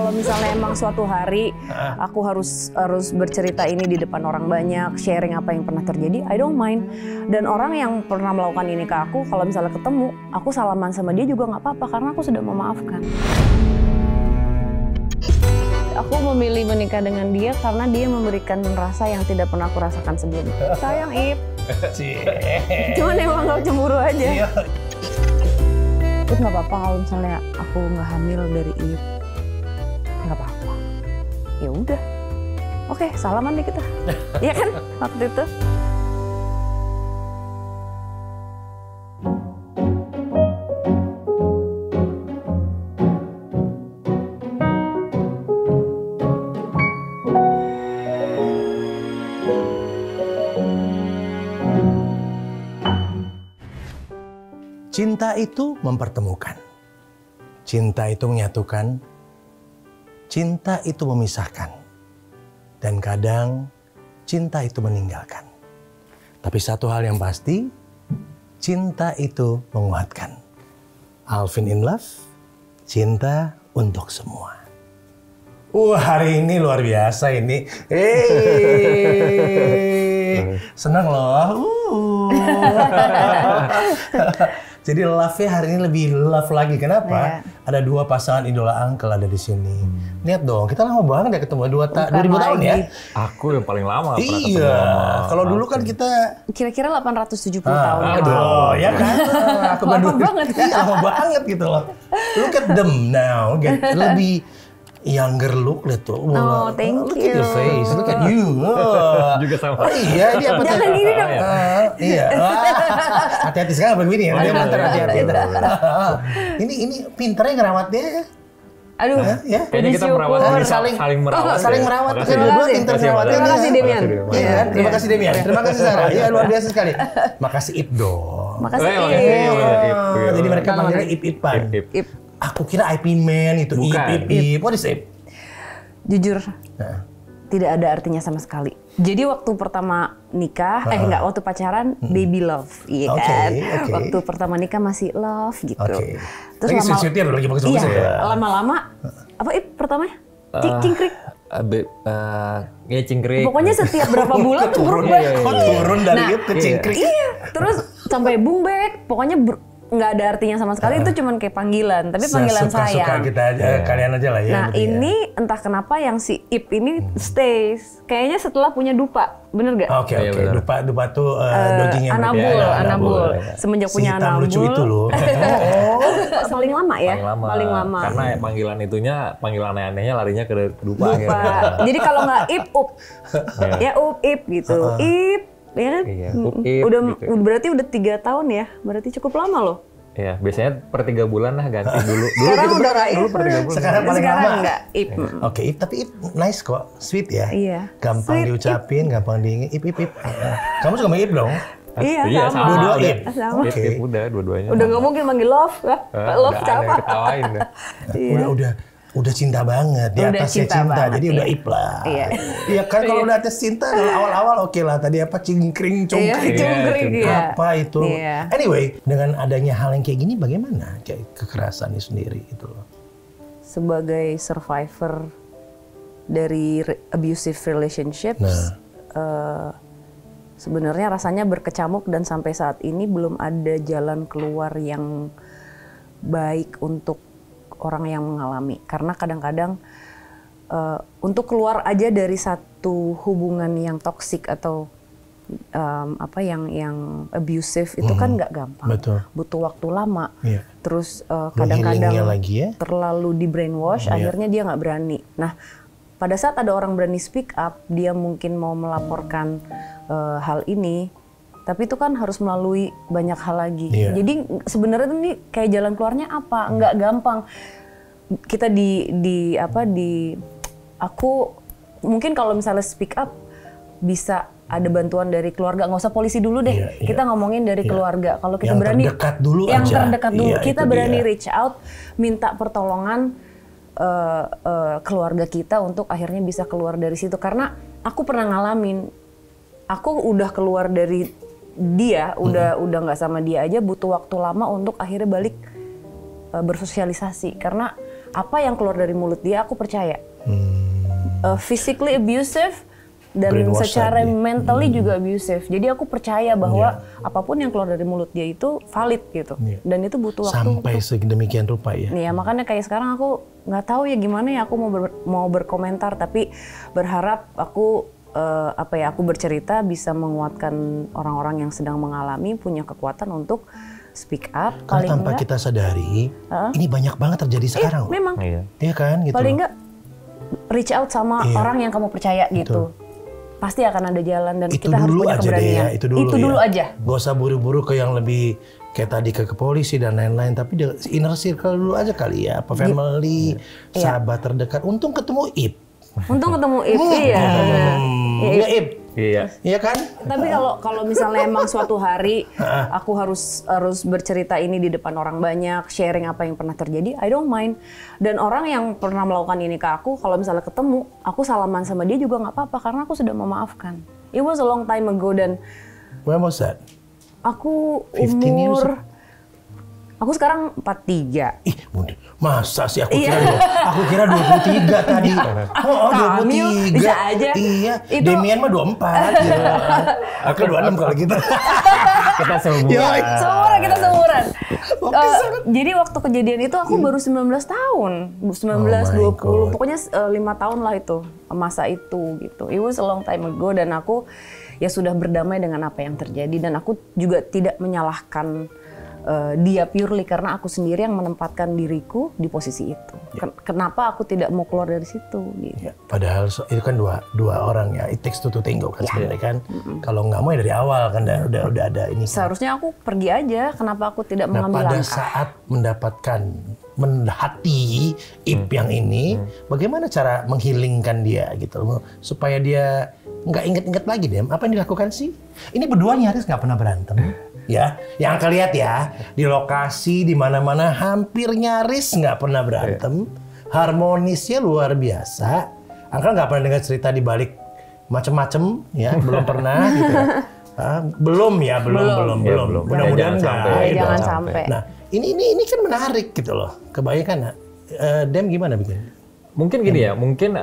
kalau misalnya emang suatu hari aku harus bercerita ini di depan orang banyak, sharing apa yang pernah terjadi, I don't mind. Dan orang yang pernah melakukan ini ke aku, kalau misalnya ketemu, aku salaman sama dia juga nggak apa-apa karena aku sudah memaafkan. Aku memilih menikah dengan dia karena dia memberikan rasa yang tidak pernah aku rasakan sebelumnya. Sayang, Ip. Cuman emang gak cemburu aja. Ip nggak apa-apa kalau misalnya aku nggak hamil dari Ip. Nggak apa-apa. Ya udah. Oke, salaman deh kita. Iya kan waktu itu. Cinta itu mempertemukan, cinta itu menyatukan, cinta itu memisahkan, dan kadang cinta itu meninggalkan. Tapi satu hal yang pasti, cinta itu menguatkan. Alvin in Love, cinta untuk semua. Hari ini luar biasa ini. Senang loh. Jadi love-nya hari ini lebih love lagi. Kenapa? Ada dua pasangan idola uncle ada di sini. Lihat dong, kita lama banget ya ketemu 2000 tahun ya. Aku yang paling lama pernah ketemu. Iya, kalau dulu kan kita kira-kira 870 tahun. Aduh, ya kan? Lama banget. Iya, lama banget gitu loh. Look at them now, lebih younger look, lihat tuh. Oh, thank look you. Look at your face, look at you. Juga sama. Oh iya, ini apa? Jangan gini dong. Iya. Hati-hati sekarang begini ya. Dia mantar hati-hati. Ini pinternya ngerawatnya. Aduh, Ya. Kayaknya kita merawat diri, saling merawat. Saling ya. merawat. Makasih. Berdua pintar merawatnya. Terima kasih, Demian. Iya kan? Terima kasih Demian. Terima kasih Sarah. Iya, luar biasa sekali. Makasih Ip dong. Makasih, Makasih. Ip. Jadi mereka manggilnya Ip-Ipan. Ip. Aku kira IP Man itu. Bukan. Ip. What is Ip? Jujur, tidak ada artinya sama sekali. Jadi waktu pertama nikah, waktu pacaran, baby love, iya kan? Okay. Waktu pertama nikah masih love gitu. Oke. Terus Lagi sweet-sweetnya lagi bagus-bagus ya. Lama-lama, apa Ip pertamanya? Cingkrik. Ya cingkrik. Pokoknya setiap berapa bulan tuh berubah. Turun dari Ip ke cingkrik. Iya, terus sampai bumbek, pokoknya nggak ada artinya sama sekali, itu cuman kayak panggilan, tapi panggilan sayang. Suka kita aja, kalian aja lah ya. Nah gitu ini entah kenapa yang si Ip ini stays, kayaknya setelah punya Dupa, bener gak? Oke. Dupa tuh dogingnya. Anabul. Semenjak punya hitam Anabul. lucu itu loh. Saling lama ya? Paling lama. Karena panggilan aneh-anehnya larinya ke Dupa. Jadi kalau nggak Ip, Up. Ya Ip gitu. Ip. Ya kan? Iya, berarti udah 3 tahun ya, berarti cukup lama loh. Iya, biasanya per 3 bulan lah ganti dulu. Sekarang udah dulu per 3 bulan. Sekarang paling lama. Enggak, Ip. Oke, Ip, tapi Ip nice kok, sweet ya. Iya. Gampang Sweet, diucapin, gampang diinget. Ip. Kamu juga Ip dong? Iya, sama. Dua-dua Ip. Sama. Ip udah dua-duanya. Udah nggak mungkin manggil love, love siapa? Ketawain dah. Udah cinta banget, di Udah atasnya cinta cinta, banget, jadi iya. udah Ip lah. Iya. Iya kan kalau udah atas cinta, awal-awal oke lah. Tadi apa cingkring, cungkring. Cungkring, iya. Apa itu? Iya. Anyway, dengan adanya hal yang kayak gini bagaimana? Kayak kekerasan ini sendiri gitu loh. Sebagai survivor dari abusive relationships, sebenarnya rasanya berkecamuk dan sampai saat ini belum ada jalan keluar yang baik untuk orang yang mengalami. Karena kadang-kadang untuk keluar aja dari satu hubungan yang toksik atau yang abusive itu kan nggak gampang. Betul. Butuh waktu lama. Iya. Terus kadang-kadang lagi ya? terlalu di brainwash, akhirnya dia nggak berani. Nah, pada saat ada orang berani speak up, dia mungkin mau melaporkan hal ini, tapi itu kan harus melalui banyak hal lagi. Iya. Jadi sebenarnya ini kayak jalan keluarnya apa? Nggak gampang. Kita aku mungkin kalau misalnya speak up bisa ada bantuan dari keluarga, nggak usah polisi dulu deh. Iya. Kita ngomongin dari keluarga. Kalau kita Yang berani terdekat dulu yang aja. terdekat dulu, Iya, kita itu berani dia. reach out, minta pertolongan keluarga kita untuk akhirnya bisa keluar dari situ. Karena aku pernah ngalamin, aku udah keluar dari dia, udah nggak sama dia aja, butuh waktu lama untuk akhirnya balik bersosialisasi. Karena apa yang keluar dari mulut dia aku percaya. Physically abusive dan secara mentally juga abusive. Jadi aku percaya bahwa apapun yang keluar dari mulut dia itu valid gitu. Dan itu butuh waktu. Sampai sedemikian rupa ya. Iya, makanya kayak sekarang aku nggak tahu ya gimana ya aku mau berkomentar, tapi berharap aku aku bercerita bisa menguatkan orang-orang yang sedang mengalami, punya kekuatan untuk speak up. Karena tanpa kita sadari, ini banyak banget terjadi sekarang. Memang. Iya kan gitu. Paling nggak reach out sama orang yang kamu percaya gitu. Pasti akan ada jalan dan itu kita harus punya aja keberanian. deh, itu dulu aja. Gak usah buru-buru ke yang lebih kayak tadi ke polisi dan lain-lain, tapi inner circle dulu aja kali ya, apa family, sahabat terdekat. Untung ketemu Ip. Iya Ip. Iya kan? Tapi kalau misalnya emang suatu hari aku harus bercerita ini di depan orang banyak, sharing apa yang pernah terjadi, I don't mind. Dan orang yang pernah melakukan ini ke aku, kalau misalnya ketemu, aku salaman sama dia juga nggak apa-apa karena aku sudah memaafkan. It was a long time ago dan when was that? Aku 15 years? Aku sekarang 43. Ih, masa sih aku kira 23 tadi. Oh, 23. Bisa aja. Iya, Demian mah 24. Gitu. Aku 26 kalau gitu. Kita seumuran. Kita seumuran. Jadi waktu kejadian itu aku baru 19 tahun. 19, 20. Pokoknya 5 tahun lah itu. Masa itu gitu. It was a long time ago dan aku ya sudah berdamai dengan apa yang terjadi. Dan aku juga tidak menyalahkan dia purely karena aku sendiri yang menempatkan diriku di posisi itu. Kenapa aku tidak mau keluar dari situ? Gitu. Ya, padahal itu kan dua orang ya, it takes two to tango kan sebenarnya kan. Kalau nggak mau ya dari awal kan udah ada ini. Seharusnya aku pergi aja. Kenapa aku tidak mengambil pada langkah? saat mendapatkan hati Ip yang ini, bagaimana cara menghilingkan dia gitu supaya dia nggak inget-inget lagi deh apa yang dilakukan sih? Ini berdua nyaris nggak pernah berantem. Ya, yang Angka lihat ya, di lokasi di mana-mana hampir nyaris nggak pernah berantem, harmonisnya luar biasa. Angka nggak pernah dengar cerita di balik macem-macem, ya, belum pernah gitu. Belum. Mudah-mudahan nggak. Jangan sampai. Nah, ini kan menarik gitu loh. Kebayangkan, Dem gimana bikin? Mungkin gini ya, mungkin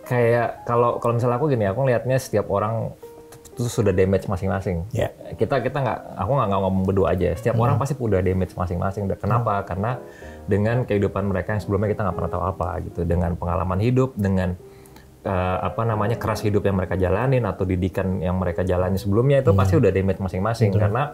kayak kalau misalnya aku gini, aku ngelihatnya setiap orang itu sudah damage masing-masing. Yeah. Aku nggak ngomong berdua aja. Setiap orang pasti udah damage masing-masing. Kenapa? Karena dengan kehidupan mereka yang sebelumnya kita nggak pernah tahu apa gitu. Dengan pengalaman hidup, dengan keras hidup yang mereka jalanin atau didikan yang mereka jalani sebelumnya itu pasti udah damage masing-masing. Karena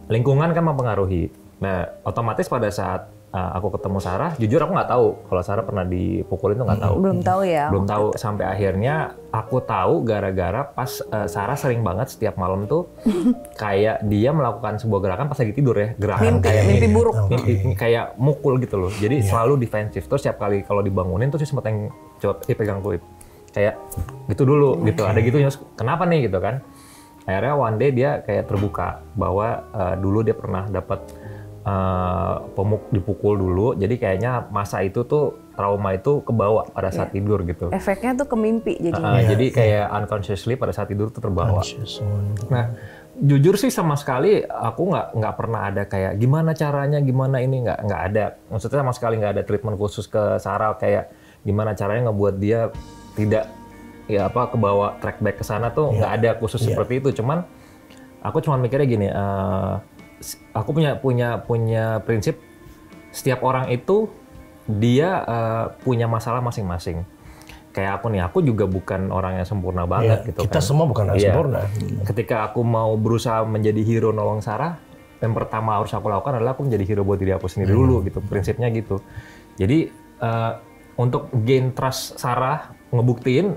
lingkungan kan mempengaruhi. Nah, otomatis pada saat aku ketemu Sarah, jujur aku nggak tahu kalau Sarah pernah dipukulin tuh nggak tahu. Belum tahu ya. Belum tahu sampai akhirnya aku tahu gara-gara pas Sarah sering banget setiap malam tuh kayak dia melakukan sebuah gerakan pas lagi tidur ya, gerakan mimpi buruk, kayak mukul gitu loh. Jadi selalu defensif. Terus setiap kali kalau dibangunin tuh sih sempat yang coba pegang tuh kayak gitu dulu gitu. Ada gitu kenapa nih gitu kan? Akhirnya one day dia kayak terbuka bahwa dulu dia pernah dapat dipukul dulu, jadi kayaknya masa itu tuh trauma itu kebawa pada saat tidur gitu. Efeknya tuh ke mimpi jadinya. Jadi kayak unconsciously pada saat tidur tuh terbawa. Nah, jujur sih sama sekali aku nggak pernah ada kayak gimana caranya, gimana ini nggak ada. Maksudnya sama sekali nggak ada treatment khusus ke Sarah kayak gimana caranya ngebuat dia tidak kebawa track back ke sana tuh nggak ada khusus seperti itu. Cuman aku cuma mikirnya gini. Aku punya prinsip setiap orang itu dia punya masalah masing-masing. Kayak aku juga bukan orang yang sempurna banget gitu. Kita semua bukan orang sempurna. Ketika aku mau berusaha menjadi hero nolong Sarah, yang pertama harus aku lakukan adalah aku menjadi hero buat diri aku sendiri dulu gitu. Prinsipnya gitu. Jadi untuk gain trust Sarah, ngebuktiin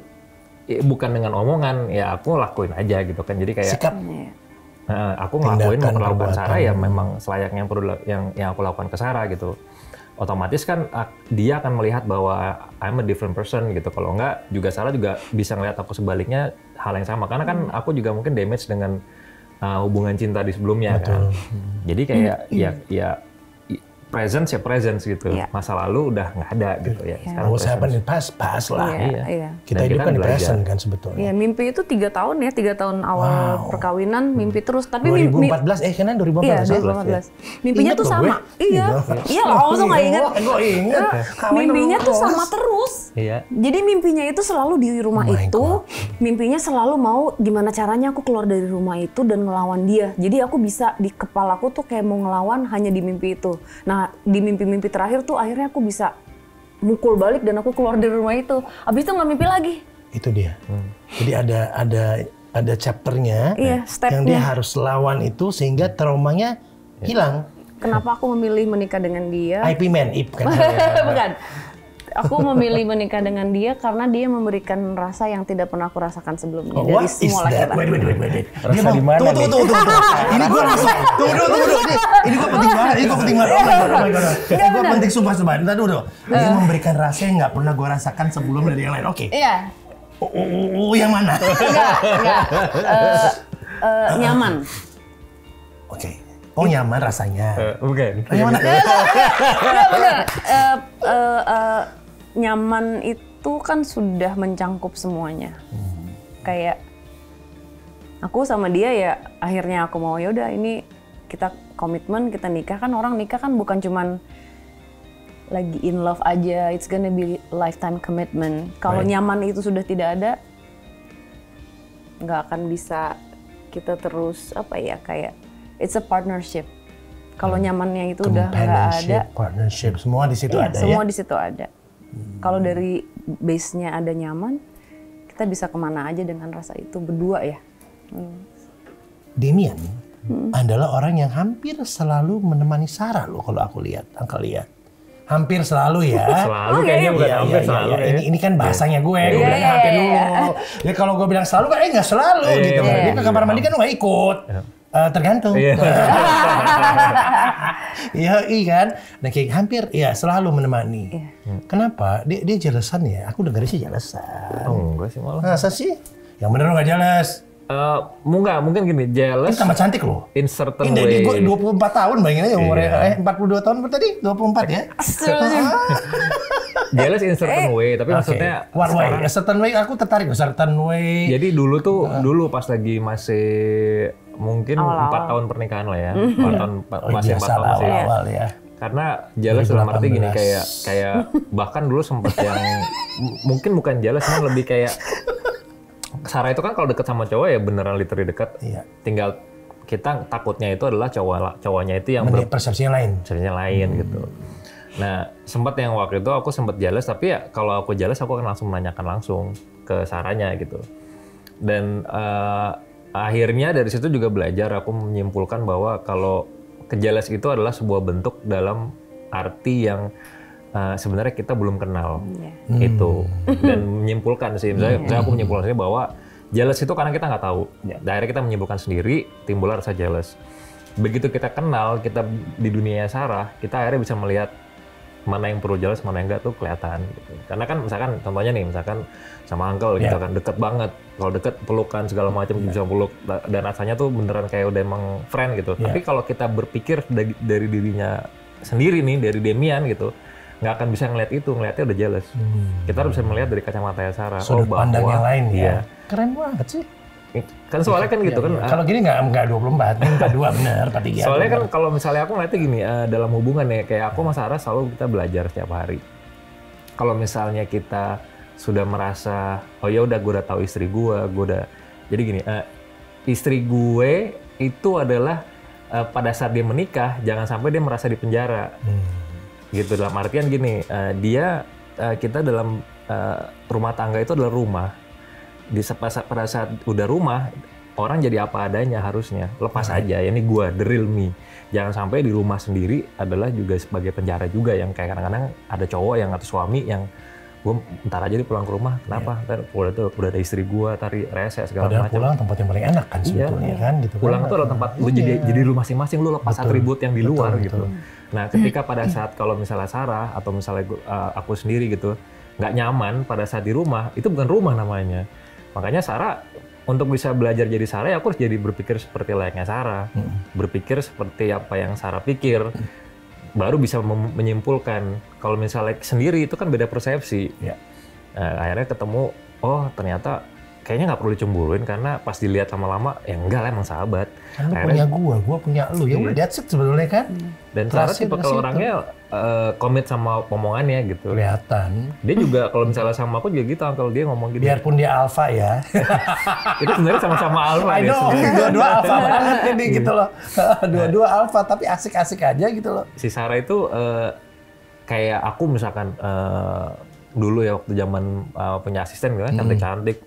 bukan dengan omongan, ya aku lakuin aja gitu kan. Jadi kayak sikap. Aku ngelakuin perlakuan Sarah ya memang selayaknya yang aku lakukan ke Sarah gitu. Otomatis kan dia akan melihat bahwa I'm a different person gitu. Kalau enggak juga Sarah juga bisa ngelihat aku sebaliknya hal yang sama. Karena kan aku juga mungkin damage dengan hubungan cinta di sebelumnya kan. Jadi kayak ya presence ya presence gitu. Masa lalu udah nggak ada gitu ya. Sekarang sahabat nih pas lah. Kita hidup kan di present kan sebetulnya. Iya, mimpi itu 3 tahun ya, 3 tahun awal perkawinan mimpi terus. Tapi 2014 karena 2014 iya, 2014. Mimpinya tuh sama. Iya loh, so nggak ingat. Gue ingat. Mimpinya tuh sama terus. Iya. Jadi mimpinya itu selalu di rumah itu. Mimpinya selalu mau gimana caranya aku keluar dari rumah itu dan ngelawan dia. Jadi aku bisa di kepalaku tuh kayak mau ngelawan hanya di mimpi itu. Nah, di mimpi-mimpi terakhir tuh akhirnya aku bisa mukul balik dan aku keluar dari rumah itu. Abis itu nggak mimpi lagi. Itu dia. Jadi ada chapternya yang dia harus lawan itu sehingga traumanya hilang. Kenapa aku memilih menikah dengan dia? IP man, IP kan. Bukan. Aku memilih menikah dengan dia karena dia memberikan rasa yang tidak pernah aku rasakan sebelumnya dari semua laki-laki. Wait. Rasa di mana nih? Tunggu. Ini gue langsung. Tunggu. Ini gue penting banget. Oh my god. Ini gue penting sumpah. Ntar dulu. Dia memberikan rasa yang nggak pernah gue rasakan sebelum dari yang lain. Oke. Iya. Yang mana? Enggak. Nyaman. Oke. Oh nyaman rasanya. Bukan. Yang mana? Bener. Nyaman itu kan sudah mencangkup semuanya. Kayak aku sama dia ya akhirnya aku mau yaudah ini kita komitmen, kita nikah. Kan orang nikah kan bukan cuman lagi in love aja, it's gonna be lifetime commitment. Kalau nyaman itu sudah tidak ada, nggak akan bisa kita terus kayak it's a partnership. Kalau nyamannya itu udah nggak ada, partnership semua di situ ada semua di situ ada. Kalau dari base-nya ada nyaman, kita bisa kemana aja dengan rasa itu berdua ya. Demian adalah orang yang hampir selalu menemani Sarah loh kalau aku lihat, Angka lihat. Hampir selalu ya. Selalu kayaknya bukan hampir selalu. Ini kan bahasanya gue bilang hampir dulu. Ya kalau gue bilang selalu kan nggak selalu gitu kan. Dia ke kamar mandi kan nggak ikut. Tergantung. Iya kan. Nah kayak hampir selalu menemani. Kenapa? Dia jelesan ya. Aku dengarnya sih jelesan. Oh enggak sih malah. Masa sih? Yang bener nggak jelas. Mungkin gini, jealous. Ini tambah cantik loh. In certain ini way. Gue 24 tahun bayangin aja umurnya. 42 tahun tadi? 24 ya? Jealous in certain way, tapi maksudnya what way? A certain way aku tertarik certain way. Jadi dulu pas lagi masih mungkin 4 tahun pernikahan lah ya. 4 tahun masih 4 tahun masih awal ya. Karena jealous dalam arti gini kayak bahkan dulu sempat yang mungkin bukan jealous, cuman lebih kayak Sarah itu kan kalau deket sama cowok ya beneran literally deket. Iya. Tinggal kita takutnya itu adalah cowoknya itu yang persepsinya lain gitu. Nah, sempat yang waktu itu aku sempat jealous, tapi ya kalau aku jealous aku akan langsung menanyakan langsung ke Sarahnya gitu. Dan akhirnya dari situ juga belajar aku menyimpulkan bahwa kalau kejealous itu adalah sebuah bentuk dalam arti yang sebenarnya kita belum kenal itu. Dan menyimpulkan sih, misalnya aku menyimpulkan sendiri bahwa jealous itu karena kita nggak tahu. Akhirnya kita menyimpulkan sendiri, timbul rasa jealous. Begitu kita kenal, kita di dunia Sarah, kita akhirnya bisa melihat mana yang perlu jealous, mana yang enggak tuh kelihatan. Gitu. Karena kan misalkan contohnya nih, misalkan sama uncle gitu kan, deket banget. Kalau deket pelukan segala macam bisa peluk dan rasanya tuh beneran kayak udah emang friend gitu. Tapi kalau kita berpikir dari dirinya sendiri nih, dari Demian gitu, nggak akan bisa ngeliatnya udah jealous. Kita harus bisa melihat dari kacamata Sarah. Sudut pandang yang lain ya. Keren banget sih. Kan soalnya kan gitu kan. Kalau gini nggak 24, 42 bener, 43. Soalnya kan kalau misalnya aku ngeliatnya gini, dalam hubungan ya, kayak aku sama Sarah selalu kita belajar setiap hari. Kalau misalnya kita sudah merasa, oh ya udah gue udah tahu istri gue udah. Jadi gini, istri gue itu adalah pada saat dia menikah, jangan sampai dia merasa di penjara. Gitu dalam artian gini, kita dalam rumah tangga itu adalah rumah. Pada saat udah rumah, orang jadi apa adanya harusnya, lepas aja. Ini gua, the real me. Jangan sampai di rumah sendiri adalah juga sebagai penjara juga, yang kayak kadang-kadang ada cowok yang atau suami yang gue ntar aja pulang ke rumah, kenapa? Ntar udah ada istri gua, tari rese segala macam. Padahal pulang tempat yang paling enak kan sebetulnya kan gitu. Pulang tuh adalah tempat lu jadi lu masing-masing, lu lepas atribut yang di luar gitu. Nah, ketika pada saat kalau misalnya Sarah atau misalnya aku sendiri gitu nggak nyaman pada saat di rumah, itu bukan rumah namanya. Makanya Sarah, untuk bisa belajar jadi Sarah, aku harus jadi berpikir seperti layaknya Sarah. Berpikir seperti apa yang Sarah pikir. baru bisa menyimpulkan. Kalau misalnya sendiri itu kan beda persepsi. Ya. Nah, akhirnya ketemu, oh ternyata kayaknya nggak perlu dicemburuin karena pas dilihat lama-lama ya enggak lah, emang sahabat. Kan lu punya gua punya lu, ya udah that's it sebetulnya kan. Dan Sarah tipe kalau orangnya komit sama omongannya gitu. Kelihatan. Dia juga kalau misalnya sama aku juga gitu, kalau dia ngomong gitu. Biarpun dia alpha ya. Itu sebenarnya sama-sama alpha. I know, dua-dua alpha banget ini gitu loh. Dua-dua alpha tapi asik-asik aja gitu loh. Si Sarah itu kayak aku misalkan dulu ya waktu zaman punya asisten gitu kan, cantik-cantik.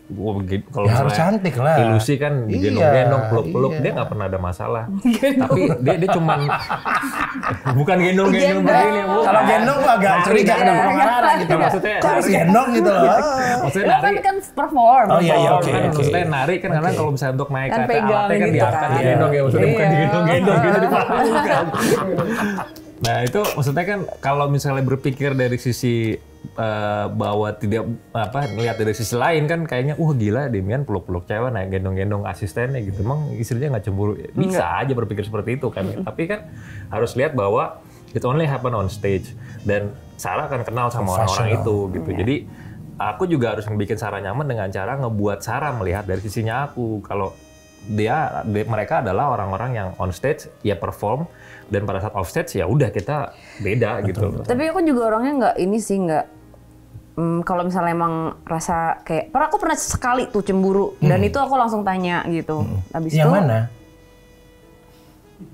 Kalau Ya, misalnya harus cantik lah. ilusi kan digendong-gendong, peluk-peluk, dia nggak pernah ada masalah. Tapi dia cuman bukan gendong-gendong begini, Bu. Kalau gendong gua agak curiga ada marah gitu. Maksudnya Kok harus gendong gitu loh. Maksudnya Lo nari. kan perform. Oh, iya, Kan oke. maksudnya nari kan karena kalau misalnya untuk naik Kan ke pegang alatnya kan gitu diangkat, kan. digendong ya, maksudnya bukan Iya. digendong-gendong gitu dipegang. Nah itu maksudnya kan kalau misalnya berpikir dari sisi bahwa tidak ngelihat dari sisi lain kan kayaknya gila Demian peluk-peluk cewek naik gendong-gendong asistennya gitu. Emang istrinya nggak cemburu? Bisa aja berpikir seperti itu kan. Tapi kan harus lihat bahwa it only happen on stage dan Sarah akan kenal sama orang-orang itu gitu. Jadi aku juga harus bikin Sarah nyaman dengan cara ngebuat Sarah melihat dari sisinya aku. Kalau mereka adalah orang-orang yang on stage ya perform, dan pada saat off stage ya udah kita beda gitu. Tapi aku juga orangnya nggak kalau misalnya emang rasa kayak aku pernah sekali tuh cemburu dan itu aku langsung tanya gitu. Habis Yang itu mana?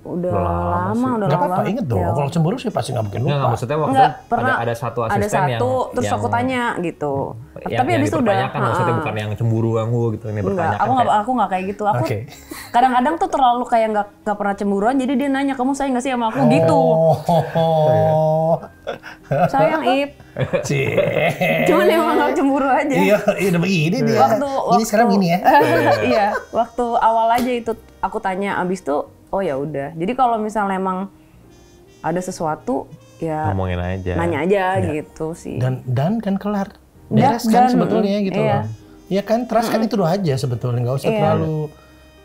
udah lama. Nggak apa-apa, inget dong. Ya. Kalau cemburu sih pasti nggak mungkin lupa. Nggak, maksudnya waktu Nggak, itu pernah ada satu ada asisten satu, terus yang aku tanya gitu. Tapi yang habis itu udah. dipertanyakan, maksudnya bukan yang cemburu kamu gitu, ini Enggak, bertanyakan. aku nggak kayak gitu. Aku Oke. kadang-kadang tuh terlalu kayak nggak pernah cemburuan, jadi dia nanya kamu sayang nggak sih sama aku gitu. Oh. Sayang Ip. Cie. Cuman emang nggak cemburu aja. Iya, udah begini dia. Ini sekarang gini ya. Iya, waktu awal aja itu aku tanya, abis itu oh ya udah. Jadi kalau misalnya emang ada sesuatu ya Ngomongin aja. nanya aja gitu sih. Dan kan kelar. Beres kan sebetulnya gitu iya. loh. Iya kan, trust kan itu doang aja sebetulnya. Nggak usah terlalu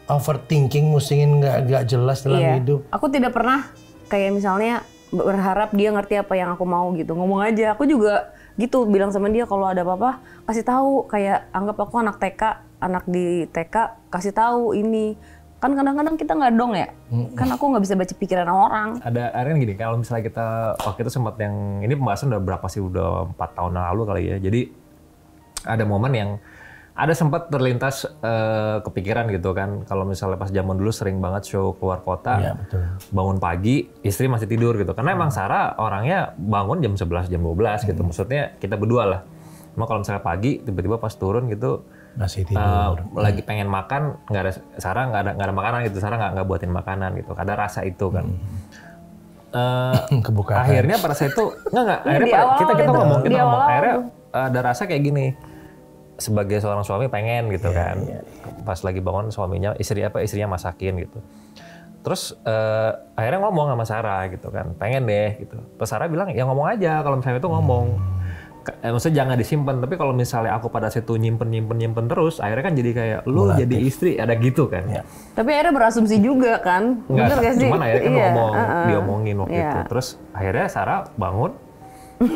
overthinking, musingin nggak jelas dalam hidup. Aku tidak pernah kayak misalnya berharap dia ngerti apa yang aku mau gitu. Ngomong aja. Aku juga gitu bilang sama dia kalau ada apa-apa kasih tahu. Kayak anggap aku anak TK, anak di TK kasih tahu ini. Kan kadang-kadang kita nggak dong ya. Kan aku nggak bisa baca pikiran orang. Ada kan gini, kalau misalnya kita waktu itu sempat yang ini pembahasan udah berapa sih, udah 4 tahun yang lalu kali ya. Jadi ada momen yang ada sempat terlintas kepikiran gitu kan, kalau misalnya pas zaman dulu sering banget show keluar kota, Iya, betul. bangun pagi istri masih tidur gitu, karena emang Sarah orangnya bangun jam 11 jam 12 gitu, maksudnya kita berdua lah. Cuma kalau misalnya pagi tiba-tiba pas turun gitu Masih tidur. lagi pengen makan, Sarah nggak ada makanan gitu, Sarah nggak buatin makanan gitu, ada rasa itu kan. Kebukaan. Akhirnya pada saat itu nggak Di akhirnya awal kita itu. ngomong Di awal akhirnya ada rasa kayak gini, sebagai seorang suami pengen gitu kan, pas lagi bangun istrinya masakin gitu, terus akhirnya ngomong sama Sarah gitu kan, pengen deh gitu, terus Sarah bilang ya ngomong aja kalau misalnya itu ngomong. Maksudnya jangan disimpan, tapi kalau misalnya aku pada situ nyimpen terus, akhirnya kan jadi kayak lu jadi istri, ada gitu kan. Ya. Tapi akhirnya berasumsi juga kan. Bener gak sih? Cuman akhirnya kan Iya, diomongin waktu itu. Terus akhirnya Sarah bangun,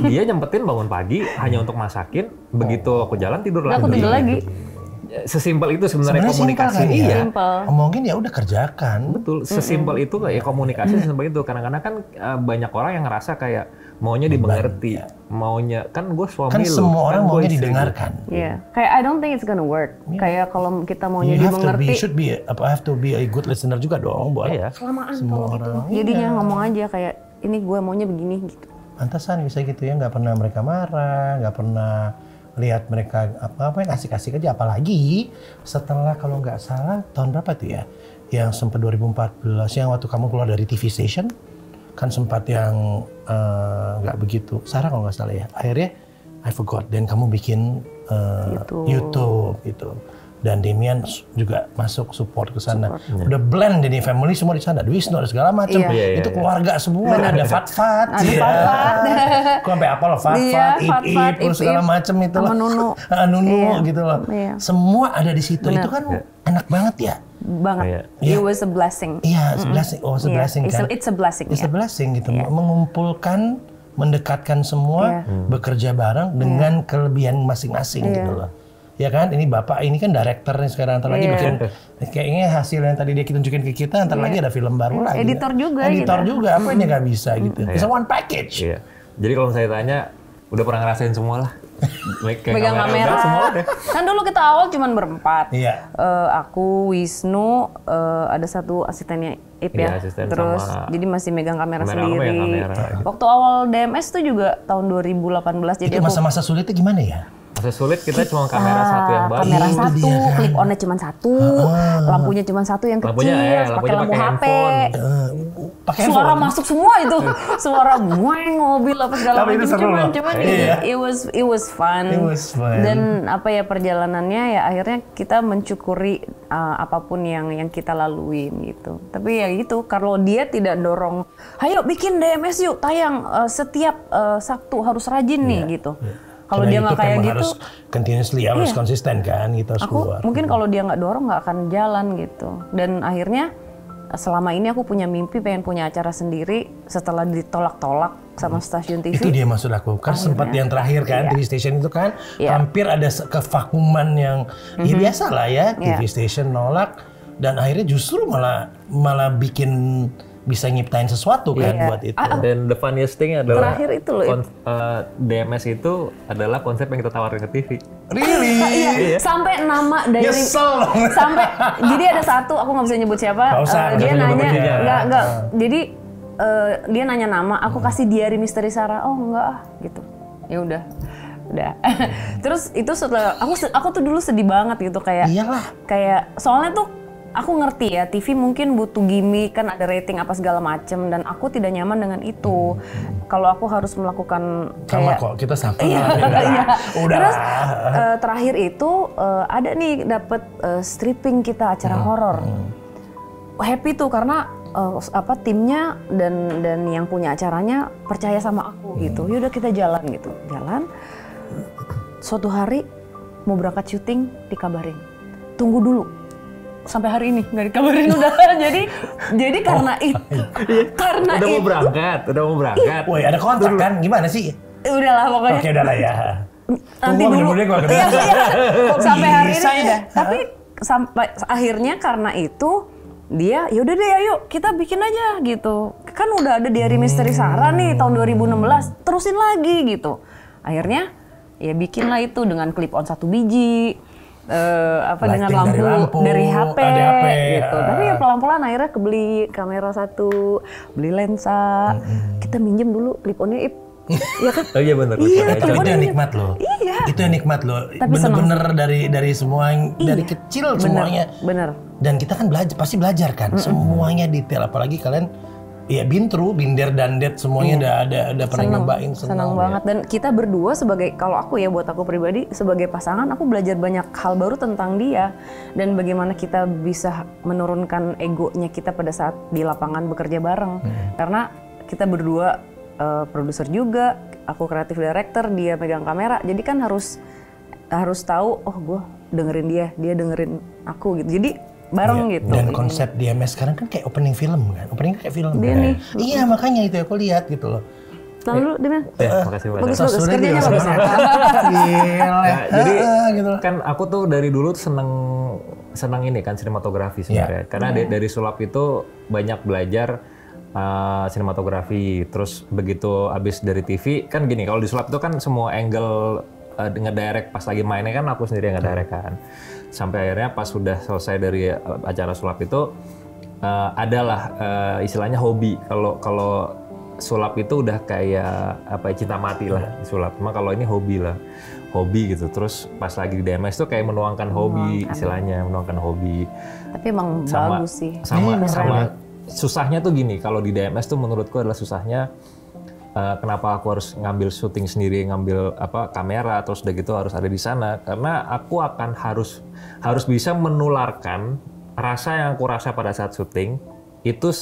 dia nyempetin bangun pagi hanya untuk masakin, begitu aku jalan tidur lagi. Aku tidur lagi. Sesimpel itu sebenarnya komunikasi. Simpel kan, Iya. Simpel. Ngomongin ya udah kerjakan. Betul, sesimpel itu ya komunikasi sesimpel itu. Kadang-kadang kan banyak orang yang ngerasa kayak maunya dimengerti, maunya kan gue suami Kan lu. semua orang gua maunya istri lu. didengarkan. Iya. Kayak I don't think it's gonna work. Kayak kalau kita maunya You have dimengerti. to be a good listener juga dong buat Iya. Kelamaan semua kalau orang. gitu. Jadinya ngomong aja kayak ini gue maunya begini gitu. Pantasan bisa gitu ya, nggak pernah mereka marah, nggak pernah lihat mereka apa yang asik-asik aja. Apalagi setelah kalau nggak salah tahun berapa tuh ya, yang sempat 2014 yang waktu kamu keluar dari TV station kan sempat yang nggak begitu. Sarah kalau nggak salah ya, akhirnya I forgot dan kamu bikin YouTube gitu. Dan Demian juga masuk support ke sana. Udah blend ini family semua di sana. Wisnu ada segala macam. Iya. Itu keluarga semua. Ada Fatfat. Ada Fatfat. Aku sampai apa loh Fatfat, Fatfat, Ip, segala macam itu loh. sama Nunu. Nunu Iya. gitu loh. Iya. Semua ada di situ. Benar. Itu kan enak banget ya. banget. It was a blessing. Iya, it's a blessing. Oh, it's a blessing kan. It's a blessing. It's a blessing gitu. Mengumpulkan, mendekatkan semua, bekerja bareng dengan kelebihan masing-masing gitu loh. Ya kan, ini Bapak ini kan director nih sekarang, ntar lagi bikin kayaknya hasil yang tadi dia tunjukin ke kita, ntar lagi ada film baru lagi. Editor juga. Editor juga, apa ini nggak bisa gitu. It's a one package. Iya. Jadi kalau saya tanya, udah pernah ngerasain semua lah. Megang kamera. Semua udah. Kan dulu kita awal cuman berempat. Iya. Aku, Wisnu, ada satu asistennya Ip ya. Terus jadi masih megang kamera sendiri. Waktu awal DMS tuh juga tahun 2018. Jadi itu masa-masa sulitnya gimana ya? Masa sulit kita cuma kamera satu yang baru. Kamera satu, clip on-nya cuma satu, lampunya cuma satu yang kecil, pakai lampu HP. Suara masuk semua itu, suara mueng mobil apa segala macam. Cuman it was fun. Dan apa ya perjalanannya ya akhirnya kita mencukuri apapun yang kita laluin gitu. Tapi ya gitu, kalau dia tidak dorong, ayo bikin DMS yuk, tayang setiap Sabtu harus rajin nih gitu. Kalau dia nggak kayak gitu, harus continuously, harus konsisten kan, gitu harus keluar. Mungkin kalau dia nggak dorong nggak akan jalan gitu. Dan akhirnya selama ini aku punya mimpi pengen punya acara sendiri setelah ditolak-tolak sama stasiun TV. Itu dia maksud aku. Kan sempat yang terakhir kan TV station itu kan hampir ada kevakuman yang ya biasa lah ya, TV station nolak dan akhirnya justru malah bikin bisa nyiptain sesuatu kan buat itu. Dan the funniest thing adalah terakhir itu loh. DMS itu adalah konsep yang kita tawarin ke TV. Really? Iya. Sampai nama dari sampai jadi ada satu aku nggak bisa nyebut siapa. Dia nanya enggak. Jadi dia nanya nama, aku kasih Diary Misteri Sarah. Oh enggak gitu. Ya udah. Terus itu setelah aku tuh dulu sedih banget gitu kayak soalnya tuh aku ngerti ya, TV mungkin butuh gimmick, kan ada rating apa segala macem, dan aku tidak nyaman dengan itu. Kalau aku harus melakukan kayak... Sama kok, kita sama. Udah. Terus terakhir itu ada nih dapet stripping kita acara horor. Happy tuh karena timnya dan yang punya acaranya percaya sama aku gitu. Yaudah kita jalan gitu. Jalan. Suatu hari mau berangkat syuting dikabarin. Tunggu dulu. Sampai hari ini nggak dikabarin udah. jadi karena itu udah mau berangkat. Woi, ada kontrak kan? Gimana sih? Udahlah pokoknya. Oke, udahlah ya. Nanti dulu. Sampai hari ini udah. Tapi sampai akhirnya karena itu dia yaudah deh ayo kita bikin aja gitu. Kan udah ada Diary Misteri Sarah nih tahun 2016. Terusin lagi gitu. Akhirnya ya bikinlah itu dengan clip on 1 biji. Dengan lampu dari HP gitu. Tapi ya pelan-pelan akhirnya kebeli kamera 1, beli lensa. Kita minjem dulu clip on-nya Ip. Ya kan? Oh iya benar. Itu yang nikmat loh. Iya. Itu yang nikmat loh. Bener-bener dari semua dari kecil semuanya. Bener. Dan kita kan pasti belajar kan. Semuanya detail, apalagi kalian ya binder dandet semuanya udah pernah nyobain. Senang banget. Dan kita berdua kalau aku ya buat aku pribadi sebagai pasangan aku belajar banyak hal baru tentang dia dan bagaimana kita bisa menurunkan egonya kita pada saat di lapangan bekerja bareng. Karena kita berdua produser juga, aku kreatif director, dia megang kamera. Jadi kan harus tahu gue dengerin dia dengerin aku gitu. Jadi bareng gitu. Dan konsep DMS sekarang kan kayak opening film kan. Opening kayak film dia kan. Nih. Iya makanya itu aku lihat gitu loh. Lalu Dimen. Makasih banyak. Bagus kerjanya bagus ya. Jadi gitu. Kan aku tuh dari dulu tuh seneng ini kan sinematografi sebenarnya. Karena dari sulap itu banyak belajar sinematografi. Terus begitu abis dari TV kan gini, kalau di sulap itu kan semua angle ngedirect pas lagi mainnya kan aku sendiri yang ngedirect kan. Sampai akhirnya pas sudah selesai dari acara sulap itu adalah istilahnya hobi. Kalau sulap itu udah kayak cinta mati lah di sulap. Cuma kalau ini hobi gitu. Terus pas lagi di DMS tuh kayak menuangkan hobi istilahnya, menuangkan hobi. Tapi emang bagus sih. Sama susahnya tuh gini, kalau di DMS tuh menurutku adalah susahnya kenapa aku harus ngambil syuting sendiri, ngambil kamera, terus udah gitu harus ada di sana, karena aku akan harus bisa menularkan rasa yang aku rasa pada saat syuting itu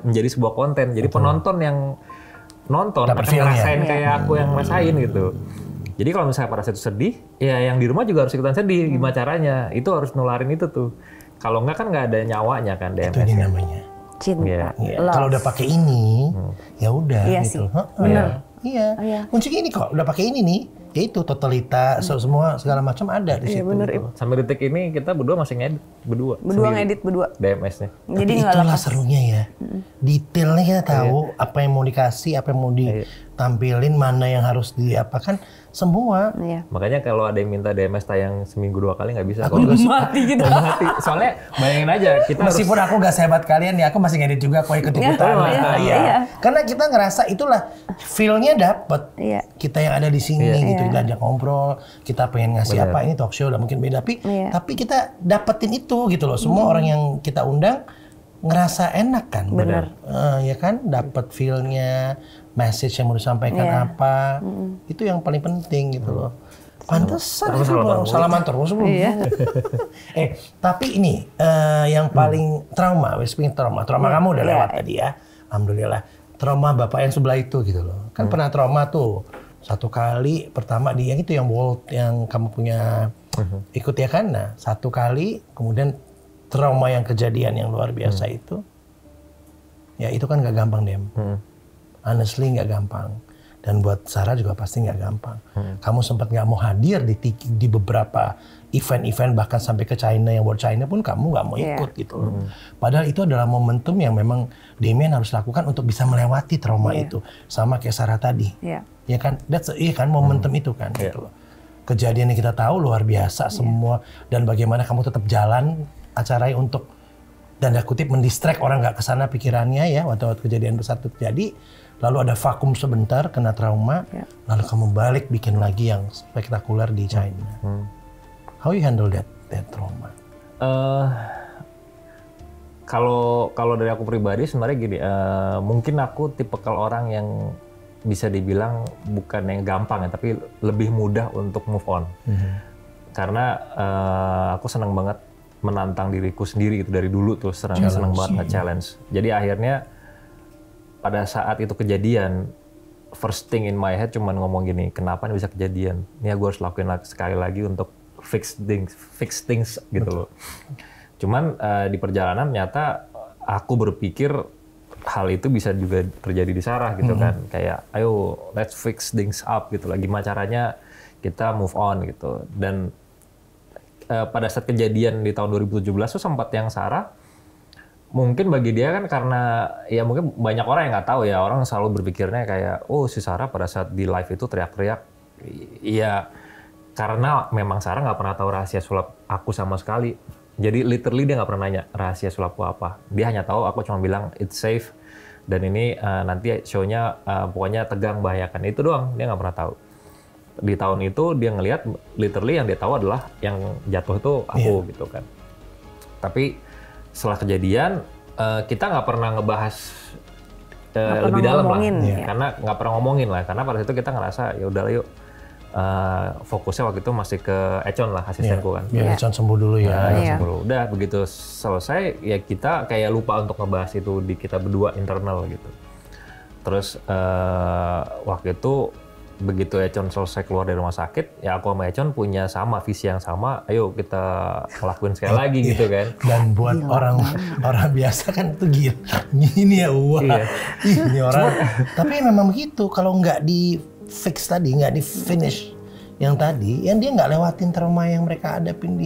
menjadi sebuah konten. Jadi penonton yang nonton akan ngerasain kayak aku yang ngerasain gitu. Jadi kalau misalnya pada saat itu sedih, ya yang di rumah juga harus ikutan sedih. Gimana caranya? Itu harus nularin itu tuh. Kalau nggak kan nggak ada nyawanya kan DMS. Itu ini namanya Cinta. Kalau udah pakai ini, ya udah gitu. Bener. Iya. Kuncinya ini kok, udah pakai ini nih, ya itu totalita, semua segala macam ada di situ. Bener. Sampai detik ini kita berdua masih ngedit berdua. Ngedit berdua. DMS-nya. Jadi tapi itulah serunya ya. Detailnya kita tahu apa yang mau dikasih, apa yang mau ditampilin, mana yang harus diapakan, semua. Iya. Makanya kalau ada yang minta DMS tayang seminggu 2 kali nggak bisa. Aku juga mati gitu. Mati. Soalnya bayangin aja kita meskipun aku gak sehebat kalian ya, aku masih ngedit juga, aku ikut-ikutan. Iya. Karena kita ngerasa itulah feel-nya dapet. Iya. Kita yang ada di sini gitu, kita ajak ngobrol, kita pengen ngasih apa, ini talk show udah mungkin beda, tapi kita dapetin itu gitu loh. Semua orang yang kita undang ngerasa enak kan. Bener. Ya kan, dapet feel-nya, message yang mau disampaikan apa, itu yang paling penting gitu loh. Pantesan salaman terus belum. Tapi ini yang paling trauma kamu udah lewat tadi ya, alhamdulillah. Trauma bapak yang sebelah itu gitu loh, kan pernah trauma tuh satu kali. Pertama di yang itu yang Bolt yang kamu punya ikut ya kan, nah satu kali, kemudian trauma yang kejadian yang luar biasa itu, ya itu kan gak gampang Dem. Honestly nggak gampang, dan buat Sarah juga pasti nggak gampang. Kamu sempat nggak mau hadir di beberapa event-event, bahkan sampai ke China, yang World China pun kamu nggak mau ikut gitu. Padahal itu adalah momentum yang memang Damien harus lakukan untuk bisa melewati trauma itu, sama kayak Sarah tadi. Ya kan, kan momentum itu kan. Gitu. Kejadian yang kita tahu luar biasa semua, dan bagaimana kamu tetap jalan acaranya untuk tanda kutip mendistract orang nggak kesana pikirannya ya, waktu kejadian besar itu terjadi. Lalu ada vakum sebentar, kena trauma, lalu kamu balik bikin lagi yang spektakuler di China. How you handle that trauma? Kalau dari aku pribadi sebenarnya gini, mungkin aku tipikal orang yang bisa dibilang bukan yang gampang ya, tapi lebih mudah untuk move on. Karena aku senang banget menantang diriku sendiri itu dari dulu tuh, senang banget nge-challenge. Jadi akhirnya pada saat itu kejadian, first thing in my head cuman ngomong gini, kenapa ini bisa kejadian? Ini gue harus lakuin sekali lagi untuk fix things gitu loh. Cuman di perjalanan nyata aku berpikir hal itu bisa juga terjadi di Sarah gitu kan. Kayak ayo let's fix things up gitu lah. Gimana caranya kita move on gitu. Dan pada saat kejadian di tahun 2017 tuh sempat yang Sarah, mungkin bagi dia kan karena ya mungkin banyak orang yang nggak tahu ya, orang selalu berpikirnya kayak si Sarah pada saat di live itu teriak-teriak. Iya, karena memang Sarah nggak pernah tahu rahasia sulap aku sama sekali. Jadi literally dia nggak pernah nanya rahasia sulapku apa. Dia hanya tahu aku cuma bilang it's safe dan ini nanti show-nya pokoknya tegang, bahayakan, itu doang. Dia nggak pernah tahu. Di tahun itu dia ngelihat literally yang dia tahu adalah yang jatuh itu aku gitu kan. Tapi setelah kejadian kita nggak pernah ngebahas lebih dalam lah, karena nggak pernah ngomongin lah, karena pada situ kita ngerasa ya udahlah yuk fokusnya waktu itu masih ke Echon lah, asistenku kan. Biar Echon sembuh dulu ya. Sembuh. Udah begitu selesai ya kita kayak lupa untuk ngebahas itu di kita berdua internal gitu. Terus waktu itu begitu Echon selesai keluar dari rumah sakit, ya aku sama Echon punya sama visi yang sama, ayo kita ngelakuin sekali lagi gitu kan. Dan buat orang biasa kan itu gila, ini ya ini orang. Tapi memang begitu, kalau nggak di fix tadi, nggak di finish yang tadi, yang dia nggak lewatin trauma yang mereka hadapin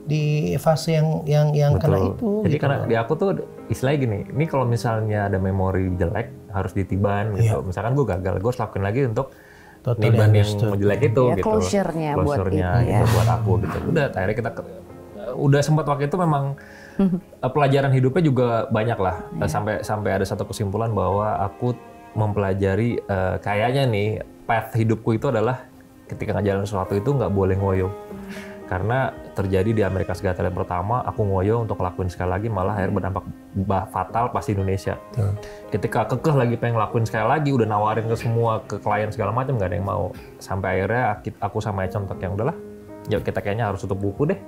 di fase yang kena itu. Jadi gitu. karena di aku tuh istilahnya gini, ini kalau misalnya ada memori jelek harus ditiban gitu. Misalkan gue gagal, gue harus lakuin lagi untuk niban yang jelek itu gitu. Closure-nya buat itu gitu, buat aku gitu. Udah akhirnya kita udah sempat waktu itu memang pelajaran hidupnya juga banyak lah. Sampai ada satu kesimpulan bahwa aku mempelajari kayaknya nih path hidupku itu adalah ketika ngejalanin sesuatu itu nggak boleh ngoyo. Karena terjadi di Amerika Got Talent pertama, aku ngoyo untuk lakuin sekali lagi, malah akhirnya berdampak fatal pas di Indonesia. Ketika kekeh lagi pengen lakuin sekali lagi, udah nawarin ke semua, ke klien segala macam, nggak ada yang mau. Sampai akhirnya aku sama Echon yang udahlah, yuk kita kayaknya harus tutup buku deh.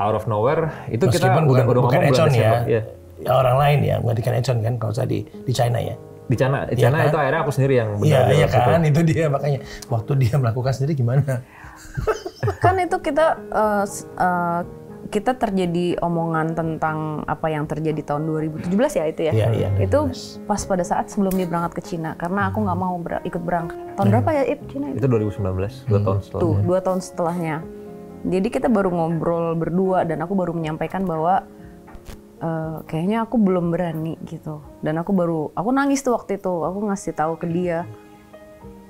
Out of nowhere, itu meskipun kita udah ngomong Echon ya, ya, orang lain ya, menggantikan Echon kan, kalau saya di China ya. Di China ya kan? Itu akhirnya aku sendiri yang benar. Iya kan, itu dia makanya. Waktu dia melakukan sendiri gimana? Kan itu kita kita terjadi omongan tentang apa yang terjadi tahun 2017 ya itu ya. Iya, Itu pas pada saat sebelum dia berangkat ke Cina karena aku nggak mau ikut berangkat. Tahun berapa ya Cina itu? Itu 2019, 2 tahun setelahnya. Tuh, 2 tahun setelahnya. Jadi kita baru ngobrol berdua dan aku baru menyampaikan bahwa kayaknya aku belum berani gitu. Dan aku nangis tuh waktu itu. Aku ngasih tahu ke dia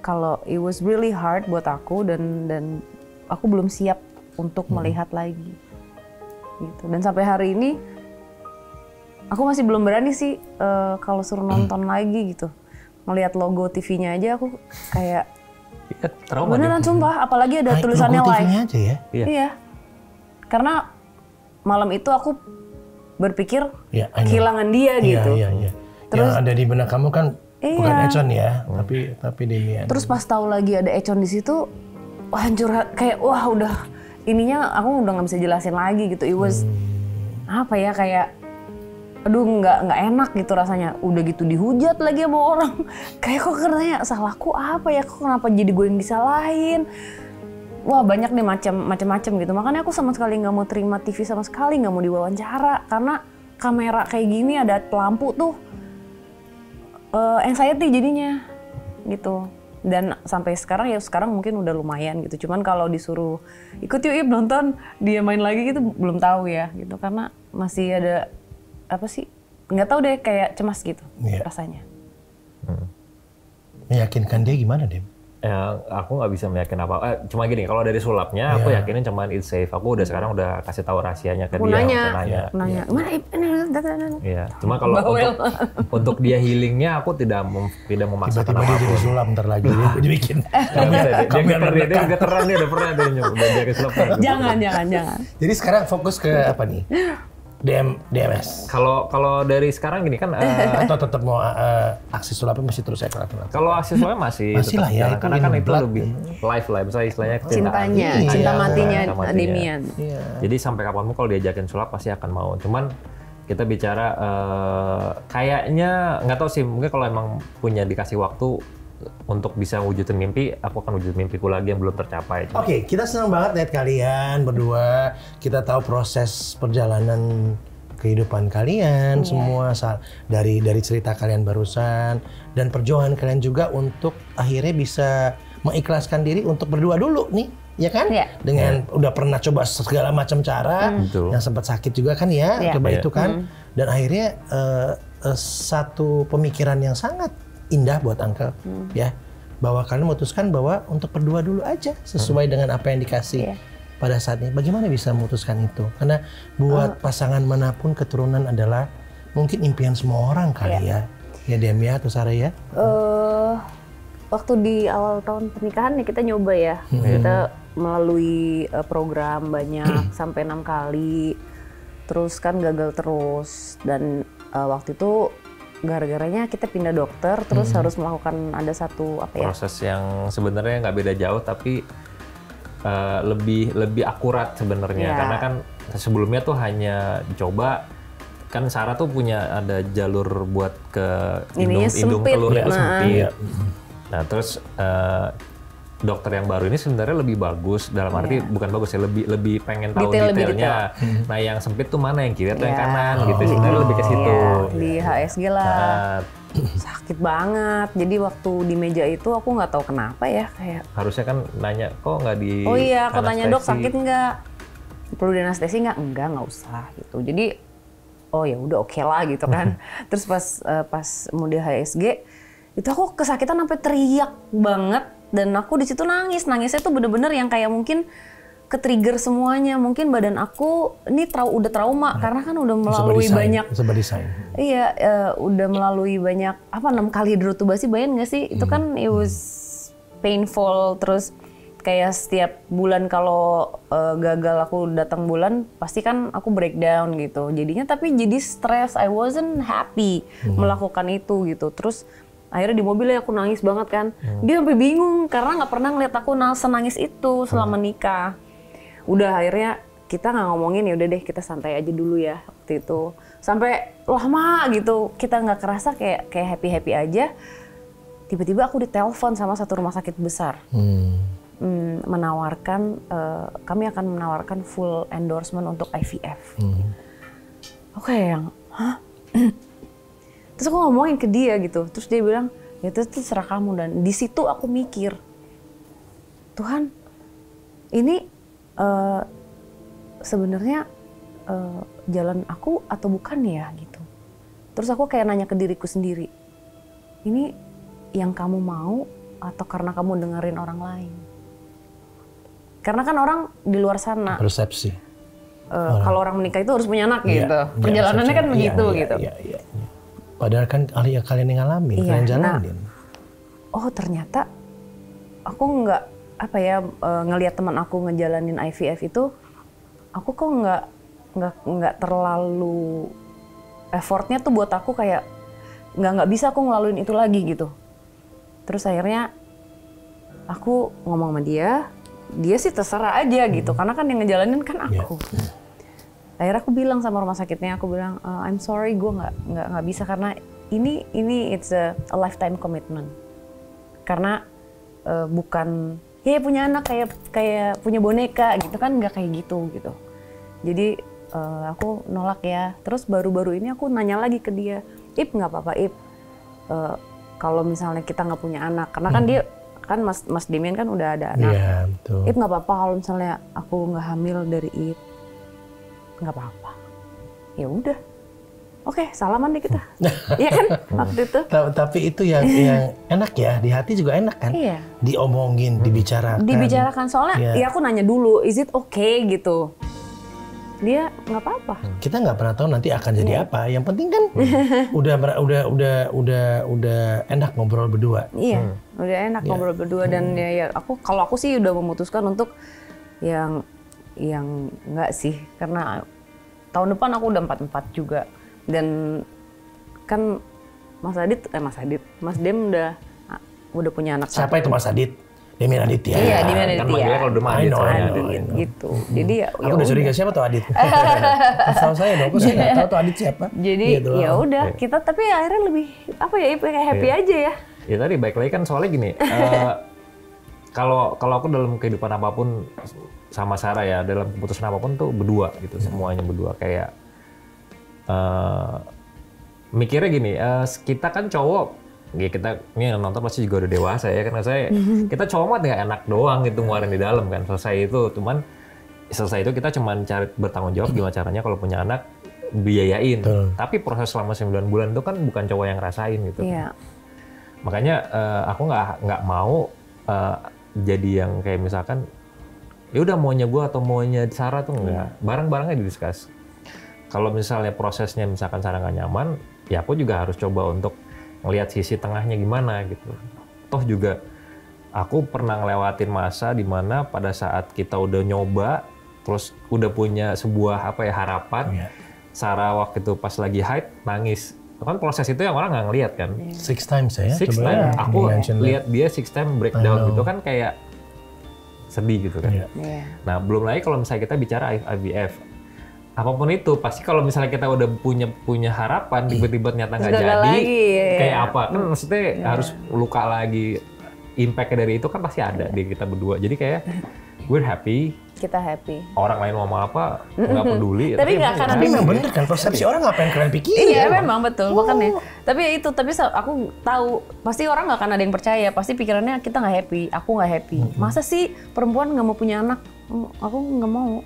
kalau it was really hard buat aku dan aku belum siap untuk melihat lagi. Gitu. Dan sampai hari ini aku masih belum berani sih kalau suruh nonton lagi gitu. Melihat logo TV-nya aja aku kayak beneran sumpah, apalagi ada tulisannya live. Aja ya? Iya. Karena malam itu aku berpikir kehilangan dia gitu. Iya. Terus yang ada di benak kamu kan bukan Econ ya, tapi Demian. Terus pas tahu lagi ada Econ di situ, hancur kayak udah ininya aku udah nggak bisa jelasin lagi gitu. It was apa ya kayak aduh nggak enak gitu rasanya. Udah gitu dihujat lagi sama orang. Kayak kok katanya salahku apa ya? Kok kenapa jadi gue yang disalahin? Wah banyak nih macam-macam gitu. Makanya aku sama sekali nggak mau terima TV sama sekali, nggak mau diwawancara karena kamera kayak gini ada lampu tuh anxiety jadinya gitu. Dan sampai sekarang mungkin udah lumayan gitu. Cuman kalau disuruh ikut yuk Ip nonton dia main lagi gitu belum tahu ya gitu karena masih ada apa sih nggak tahu deh kayak cemas gitu rasanya. Meyakinkan dia gimana Dem? Ya, aku nggak bisa meyakin apa. Cuma gini, kalau dari sulapnya aku yakinin cuman it's safe. Aku udah sekarang udah kasih tahu rahasianya ke dia. Nanya. Gimana Ip? Iya. Cuma kalau untuk dia healingnya, aku tidak memaksakan tiba-tiba dia jadi sulap ntar lagi dia bikin. Dia geteran dia udah pernah dia udah jadi sulap. Jangan. Jadi sekarang fokus ke apa nih? DMS. Kalau dari sekarang gini kan atau tetap mau aksi sulapnya masih terus ekor. Kalau aksi sulapnya masih tetap lah ya, jalan, karena kan itu lebih live lah, misalnya istilahnya cinta matinya Demian. Jadi sampai kapanpun kalau diajakin sulap pasti akan mau. Cuman kita bicara kayaknya nggak tahu sih, mungkin kalau emang punya dikasih waktu untuk bisa wujudin mimpi, aku akan wujudin mimpiku lagi yang belum tercapai. Oke, kita senang banget lihat kalian berdua. Kita tahu proses perjalanan kehidupan kalian semua dari cerita kalian barusan dan perjuangan kalian juga untuk akhirnya bisa mengikhlaskan diri untuk berdua dulu nih, ya kan? Dengan udah pernah coba segala macam cara, yang sempat sakit juga kan ya, coba itu kan, dan akhirnya satu pemikiran yang sangat indah buat Uncle ya, bahwa kalian memutuskan bahwa untuk berdua dulu aja sesuai dengan apa yang dikasih pada saatnya. Bagaimana bisa memutuskan itu? Karena buat pasangan manapun keturunan adalah mungkin impian semua orang kali ya Demia atau Sarah ya. Waktu di awal tahun pernikahan ya kita nyoba ya, kita melalui program banyak sampai 6 kali, terus kan gagal terus dan waktu itu gara-garanya kita pindah dokter, terus harus melakukan ada satu proses yang sebenarnya nggak beda jauh tapi lebih akurat sebenarnya karena kan sebelumnya tuh hanya dicoba kan Sarah tuh punya ada jalur buat ke hidung telurnya sempit. Nah terus dokter yang baru ini sebenarnya lebih bagus dalam arti bukan bagus ya, lebih pengen tahu detailnya. Nah yang sempit tuh mana, yang kiri atau yang kanan gitu, sebenarnya lebih ke situ. Di HSG lah. Sakit banget. Jadi waktu di meja itu aku nggak tahu kenapa ya kayak. Harusnya kan nanya kok nggak di. Oh iya, aku tanya dok sakit nggak? Perlu di anestesi nggak? Nggak usah gitu. Jadi oh ya udah oke lah gitu kan. Terus pas mau di HSG itu aku kesakitan sampai teriak banget. Dan aku di situ nangisnya tuh bener-bener yang kayak mungkin ke-trigger semuanya. Mungkin badan aku ini udah trauma karena kan udah melalui banyak. Iya, udah melalui banyak 6 kali hidrotubasi, bayangin nggak sih? Itu kan it was painful. Terus kayak setiap bulan kalau gagal aku datang bulan pasti kan aku breakdown gitu. Jadinya tapi jadi stres. I wasn't happy melakukan itu gitu. Terus akhirnya di mobil aku nangis banget kan. Dia sampai bingung karena nggak pernah ngeliat aku senangis itu selama nikah. Udah akhirnya kita nggak ngomongin, ya udah deh kita santai aja dulu ya waktu itu. Sampai lama gitu kita nggak kerasa kayak happy aja. Tiba-tiba aku ditelepon sama satu rumah sakit besar. kami akan menawarkan full endorsement untuk IVF. Oke, yang hah? Terus aku ngomongin ke dia gitu, terus dia bilang ya itu terserah kamu. Dan di situ aku mikir, Tuhan, ini sebenarnya jalan aku atau bukan ya gitu. Terus aku kayak nanya ke diriku sendiri, ini yang kamu mau atau karena kamu dengerin orang lain? Karena kan orang di luar sana persepsi. Kalau orang menikah itu harus punya anak gitu. Perjalanannya kan begitu gitu. Iya. Padahal kan kalian yang ngalamin, kalian jalanin. Oh ternyata aku nggak ngelihat teman aku ngejalanin IVF itu, aku kok nggak terlalu effortnya tuh buat aku kayak nggak bisa aku ngelaluin itu lagi gitu. Terus akhirnya aku ngomong sama dia sih terserah aja gitu, karena kan yang ngejalanin kan aku. Akhirnya aku bilang sama rumah sakitnya, aku bilang I'm sorry, gue nggak bisa karena ini it's a lifetime commitment. Karena bukan ya punya anak kayak punya boneka gitu kan, nggak kayak gitu. Jadi aku nolak ya. Terus baru-baru ini aku nanya lagi ke dia, Ip nggak apa-apa Ip, kalau misalnya kita nggak punya anak, karena kan dia kan Mas Demian kan udah ada anak. Iya, betul. Ip nggak apa-apa kalau misalnya aku nggak hamil dari Ip, nggak apa-apa. Ya udah, oke, salaman deh kita. Iya kan waktu itu. Tapi itu yang enak ya, di hati juga enak kan? Iya. Diomongin, dibicarakan. Soalnya ya aku nanya dulu, is it okay gitu. Dia nggak apa-apa. Kita nggak pernah tahu nanti akan jadi apa. Yang penting kan udah enak ngobrol berdua. Iya, udah enak ngobrol berdua. Dan ya kalau aku sih udah memutuskan untuk yang nggak sih, karena tahun depan aku udah 44 juga. Dan kan Mas Dem udah punya anak. Siapa itu Mas Adit? Demian Aditya. Iya, Demian Aditya. Kan manggilnya kalau udah Adit soalnya. Gitu. Jadi ya aku udah curiga siapa tuh Adit? Tahu saya dong, saya nggak tahu tuh Adit siapa. Jadi ya udah kita, tapi akhirnya lebih kayak happy aja ya. Ya tadi baik lagi kan soalnya gini, kalau aku dalam kehidupan apapun sama Sarah ya, dalam keputusan apapun tuh berdua gitu, semuanya berdua. Kayak mikirnya gini, kita kan cowok, ya kita ini yang nonton pasti juga udah dewasa ya, karena kita cowok mah nggak enak doang gitu ngeluarin di dalam kan. Selesai itu kita cuman cari bertanggung jawab gimana caranya kalau punya anak biayain. Tapi proses selama 9 bulan itu kan bukan cowok yang ngerasain gitu. Iya. Makanya aku nggak mau jadi yang kayak misalkan ya udah maunya gue atau maunya Sarah tuh enggak. Barang-barangnya didiskus. Kalau misalnya prosesnya misalkan Sarah nggak nyaman, ya aku juga harus coba untuk ngelihat sisi tengahnya gimana gitu. Toh juga aku pernah ngelewatin masa di mana pada saat kita udah nyoba, terus udah punya sebuah harapan. Sarah waktu itu pas lagi haid nangis. Kan proses itu yang orang nggak ngelihat kan. 6 times ya. 6 times. Aku lihat dia 6 times breakdown gitu kan kayak sedih gitu kan. Nah belum lagi kalau misalnya kita bicara IVF. Apapun itu pasti kalau misalnya kita udah punya harapan tiba-tiba ternyata nggak jadi kayak apa kan, maksudnya harus luka lagi, impact dari itu kan pasti ada di kita berdua. Jadi kayak we're happy, kita happy, orang lain ngomong apa nggak peduli. Tapi nggak karena memang bener kan persepsi orang, ngapain kalian pikirin. Iya memang betul makanya. Tapi aku tahu pasti orang nggak akan ada yang percaya, pasti pikirannya kita nggak happy, aku nggak happy. Masa sih perempuan nggak mau punya anak? Aku nggak mau.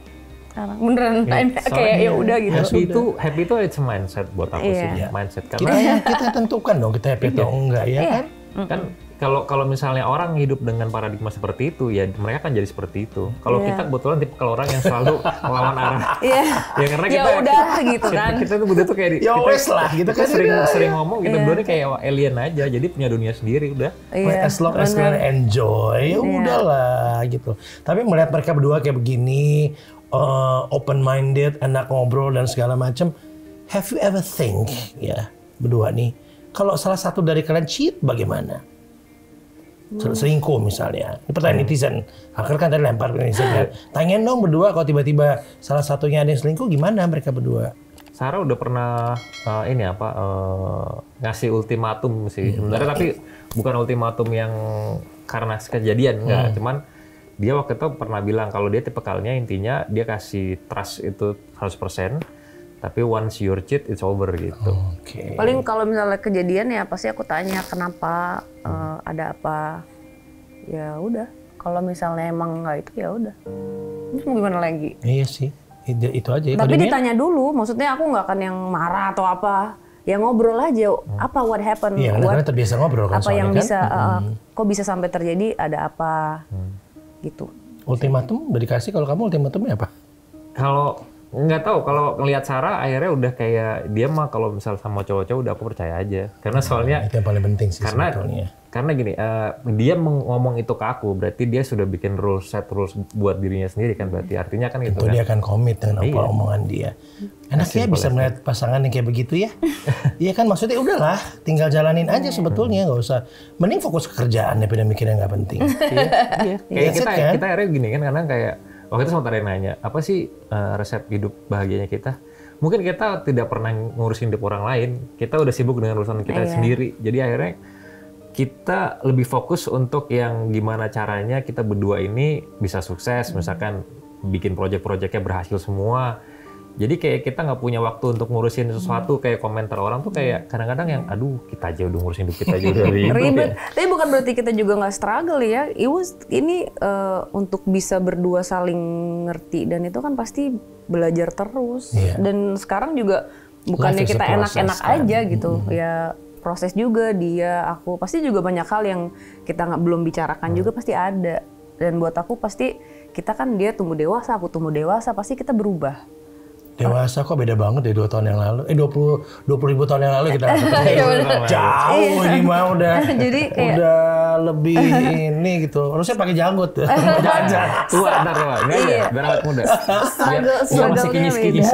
Beneran kayak ya udah gitu. Happy itu it's a mindset buat aku sih, mindset. Karena kita tentukan dong kita happy atau enggak ya kan. Kan kalau misalnya orang hidup dengan paradigma seperti itu ya mereka kan jadi seperti itu. Kalau kita kebetulan tipe kalau orang yang selalu melawan arah. Ya karena kita udah gitu kan. Kita tuh betul tuh kayak ya wes lah gitu kan, sering ngomong kita berdua nih kayak alien aja, jadi punya dunia sendiri udah. As long as kalian enjoy ya udahlah gitu. Tapi melihat mereka berdua kayak begini, open minded, enak ngobrol dan segala macam. Have you ever think ya berdua nih, kalau salah satu dari kalian cheat bagaimana? Selingkuh misalnya. Ini pertanyaan netizen. Akhirnya kan tadi lempar ke netizen. Tanyain dong berdua kalau tiba-tiba salah satunya ada yang selingkuh gimana mereka berdua? Sarah udah pernah ngasih ultimatum sih sebenarnya, tapi bukan ultimatum yang karena kejadian enggak, cuman dia waktu itu pernah bilang kalau dia tipikalnya intinya dia kasih trust itu 100%, tapi once you're cheat it's over gitu. Paling kalau misalnya kejadian ya pasti aku tanya kenapa, ada apa, ya udah. Kalau misalnya emang nggak itu ya udah. Terus mau gimana lagi? Iya sih, itu aja. Tapi ditanya dulu, maksudnya aku nggak akan yang marah atau apa. Ya ngobrol aja, apa what happened? Iya, karena terbiasa ngobrol kan. Apa yang kan? bisa, kok bisa sampai terjadi? Ada apa? Gitu. Ultimatum udah dikasih, kalau kamu ultimatumnya apa? Kalau nggak tahu, kalau ngelihat Sarah akhirnya udah kayak dia mah kalau misal sama cowok-cowok udah aku percaya aja. Karena soalnya itu yang paling penting sih sebetulnya. Karena gini, dia ngomong itu ke aku, berarti dia sudah bikin set rules buat dirinya sendiri kan, berarti artinya kan gitu kan. Dia akan komit dengan apa omongan dia. Enak ya bisa melihat pasangan yang kayak begitu ya. Iya kan, maksudnya udahlah, tinggal jalanin aja sebetulnya, nggak usah. Mending fokus ke kerjaan daripada mikir yang nggak penting. Kayak kita akhirnya gini kan, karena kayak waktu itu sama Tari nanya, apa sih resep hidup bahagianya kita? Mungkin kita tidak pernah ngurusin hidup orang lain, kita udah sibuk dengan urusan kita sendiri. Jadi akhirnya kita lebih fokus untuk yang gimana caranya kita berdua ini bisa sukses, misalkan bikin proyek-proyeknya berhasil semua. Jadi kayak kita nggak punya waktu untuk ngurusin sesuatu, kayak komentar orang tuh kayak kadang-kadang yang aduh kita aja udah ngurusin hidup kita aja udah ribet. Tapi bukan berarti kita juga nggak struggle ya. Ini untuk bisa berdua saling ngerti dan itu kan pasti belajar terus. Dan sekarang juga bukannya kita enak-enak aja gitu ya. Proses juga aku pasti juga banyak hal yang kita belum bicarakan juga pasti ada. Dan buat aku pasti kita kan dia tumbuh dewasa, aku tumbuh dewasa, pasti kita berubah. Dewasa kok beda banget dari 2 tahun yang lalu. 20 ribu tahun yang lalu kita ketemu. Jauh ini mah udah. Jadi udah lebih ini gitu. Harusnya pakai janggut. Jajan. Tua ntar lah. Iya. Biar awet muda. Biar masih kinyis-kinyis.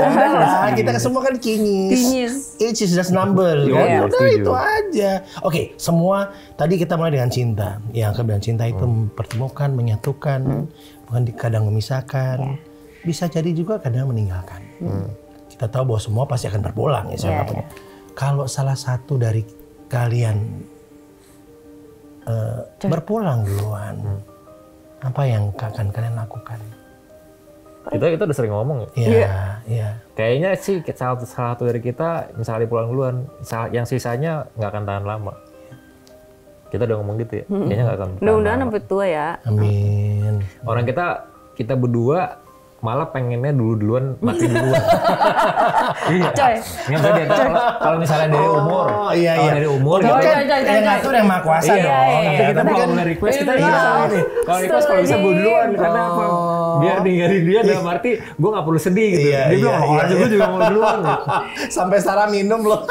Kita semua kan kinyis. Age is just number. Kan? Udah itu aja. Oke, semua tadi kita mulai dengan cinta. Yang kemudian cinta itu mempertemukan, menyatukan, bukan kadang memisahkan. Bisa jadi juga kadang meninggalkan. Kita tahu bahwa semua pasti akan berpulang ya siapapun. Kalau salah satu dari kalian berpulang duluan, apa yang akan kalian lakukan? Kita udah sering ngomong ya. Iya. Kayaknya sih salah satu dari kita misalnya pulang duluan, yang sisanya nggak akan tahan lama. Kita udah ngomong gitu ya. Kayaknya nggak akan. Mudah-mudahan sampai tua ya. Amin. Orang kita berdua malah pengennya duluan mati duluan. Iya. Coy. Kalau misalnya dari umur. Iya. Dari umur gitu. Yang ngatur yang maha kuasa dong. Kita kalau mulai request kita kalau request kalau bisa gue duluan. Karena apa? Biar ninggalin dia dalam arti gue nggak perlu sedih gitu. Dia bilang gue juga mau duluan. Sampai Sarah minum loh.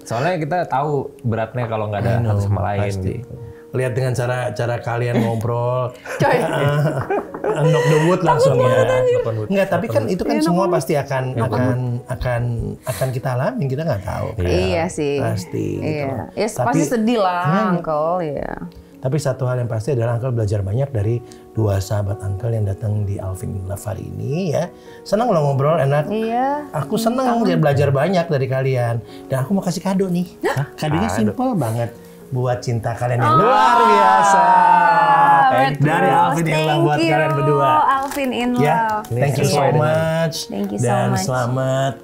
Soalnya kita tahu beratnya kalau nggak ada satu sama lain. Gitu. Lihat dengan cara kalian ngobrol. Knock the wood langsung ya. Enggak, tapi kan itu kan semua pasti akan kita alamin, kita nggak tahu. Iya sih. Pasti. Iya. Ya pasti sedih lah, Uncle ya. Tapi satu hal yang pasti adalah Uncle belajar banyak dari 2 sahabat Uncle yang datang di Alvin in Love hari ini ya. Senang lo ngobrol, enak. Iya. Aku senang dia belajar banyak dari kalian. Dan aku mau kasih kado nih. Kadonya simple banget. Buat cinta kalian yang luar biasa. Dari Alvin in Love buat kalian berdua. Alvin in Love. Thank you so much. Thank you so dan much. Selamat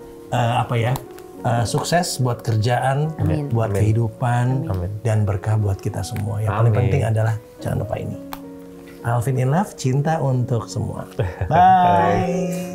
sukses buat kerjaan, buat kehidupan, dan berkah buat kita semua. Yang paling penting adalah jangan lupa ini. Alvin in Love, cinta untuk semua. Bye.